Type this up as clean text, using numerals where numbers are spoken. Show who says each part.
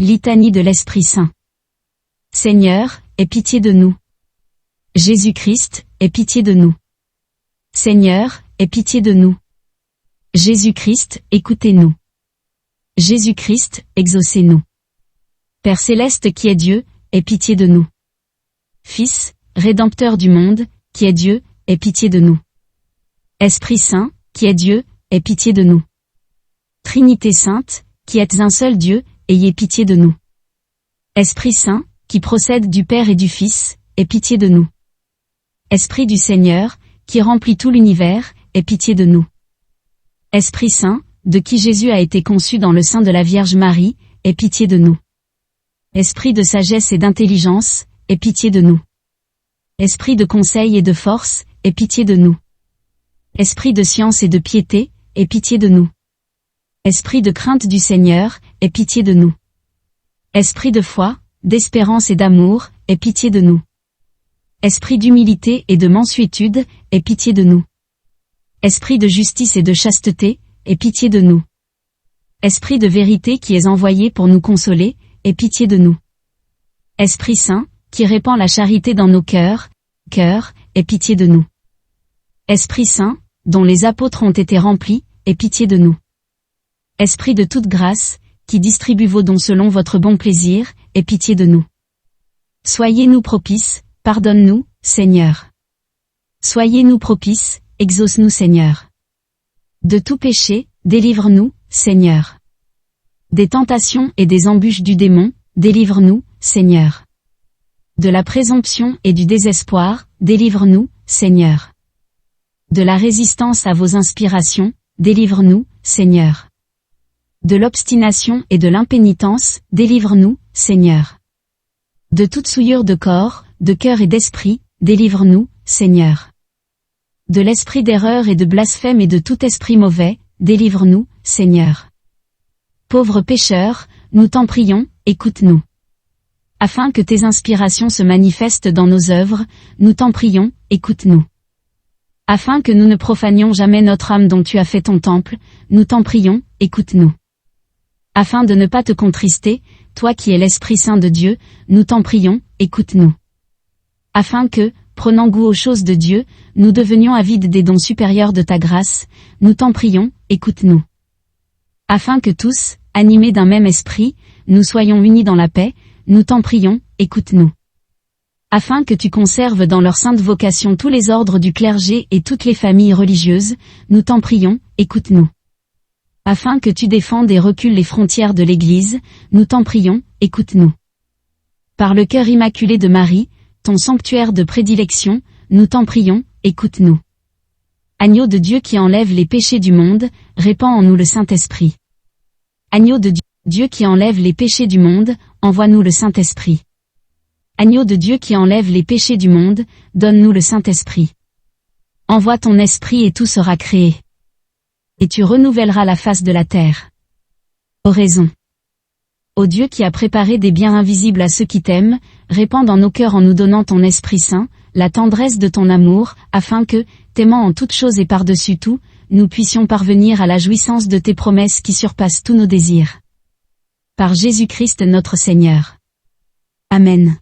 Speaker 1: Litanie de l'Esprit Saint. Seigneur, aie pitié de nous. Jésus-Christ, aie pitié de nous. Seigneur, aie pitié de nous. Jésus-Christ, écoutez-nous. Jésus-Christ, exaucez-nous. Père céleste qui est Dieu, aie pitié de nous. Fils, Rédempteur du monde, qui est Dieu, aie pitié de nous. Esprit Saint, qui est Dieu, aie pitié de nous. Trinité Sainte, qui êtes un seul Dieu, ayez pitié de nous. Esprit Saint, qui procède du Père et du Fils, aie pitié de nous. Esprit du Seigneur, qui remplit tout l'univers, aie pitié de nous. Esprit Saint, de qui Jésus a été conçu dans le sein de la Vierge Marie, aie pitié de nous. Esprit de sagesse et d'intelligence, aie pitié de nous. Esprit de conseil et de force, aie pitié de nous. Esprit de science et de piété, aie pitié de nous. Esprit de crainte du Seigneur, aie pitié de nous. Esprit de foi, d'espérance et d'amour, aie pitié de nous. Esprit d'humilité et de mansuétude, aie pitié de nous. Esprit de justice et de chasteté, aie pitié de nous. Esprit de vérité qui est envoyé pour nous consoler, aie pitié de nous. Esprit Saint, qui répand la charité dans nos cœurs, aie pitié de nous. Esprit Saint, dont les apôtres ont été remplis, aie pitié de nous. Esprit de toute grâce, qui distribue vos dons selon votre bon plaisir, aie pitié de nous. Soyez-nous propices, pardonne-nous, Seigneur. Soyez-nous propices, exauce-nous Seigneur. De tout péché, délivre-nous, Seigneur. Des tentations et des embûches du démon, délivre-nous, Seigneur. De la présomption et du désespoir, délivre-nous, Seigneur. De la résistance à vos inspirations, délivre-nous, Seigneur. De l'obstination et de l'impénitence, délivre-nous, Seigneur. De toute souillure de corps, de cœur et d'esprit, délivre-nous, Seigneur. De l'esprit d'erreur et de blasphème et de tout esprit mauvais, délivre-nous, Seigneur. Pauvres pécheurs, nous t'en prions, écoute-nous. Afin que tes inspirations se manifestent dans nos œuvres, nous t'en prions, écoute-nous. Afin que nous ne profanions jamais notre âme dont tu as fait ton temple, nous t'en prions, écoute-nous. Afin de ne pas te contrister, toi qui es l'Esprit Saint de Dieu, nous t'en prions, écoute-nous. Afin que, prenant goût aux choses de Dieu, nous devenions avides des dons supérieurs de ta grâce, nous t'en prions, écoute-nous. Afin que tous, animés d'un même esprit, nous soyons unis dans la paix, nous t'en prions, écoute-nous. Afin que tu conserves dans leur sainte vocation tous les ordres du clergé et toutes les familles religieuses, nous t'en prions, écoute-nous. Afin que tu défendes et recules les frontières de l'Église, nous t'en prions, écoute-nous. Par le cœur immaculé de Marie, ton sanctuaire de prédilection, nous t'en prions, écoute-nous. Agneau de Dieu qui enlève les péchés du monde, répands en nous le Saint-Esprit. Agneau de Dieu qui enlève les péchés du monde, envoie-nous le Saint-Esprit. Agneau de Dieu qui enlève les péchés du monde, donne-nous le Saint-Esprit. Envoie ton esprit et tout sera créé. Et tu renouvelleras la face de la terre. Oraison. Ô Dieu qui a préparé des biens invisibles à ceux qui t'aiment, répands dans nos cœurs en nous donnant ton Esprit Saint, la tendresse de ton amour, afin que, t'aimant en toutes choses et par-dessus tout, nous puissions parvenir à la jouissance de tes promesses qui surpassent tous nos désirs. Par Jésus-Christ notre Seigneur. Amen.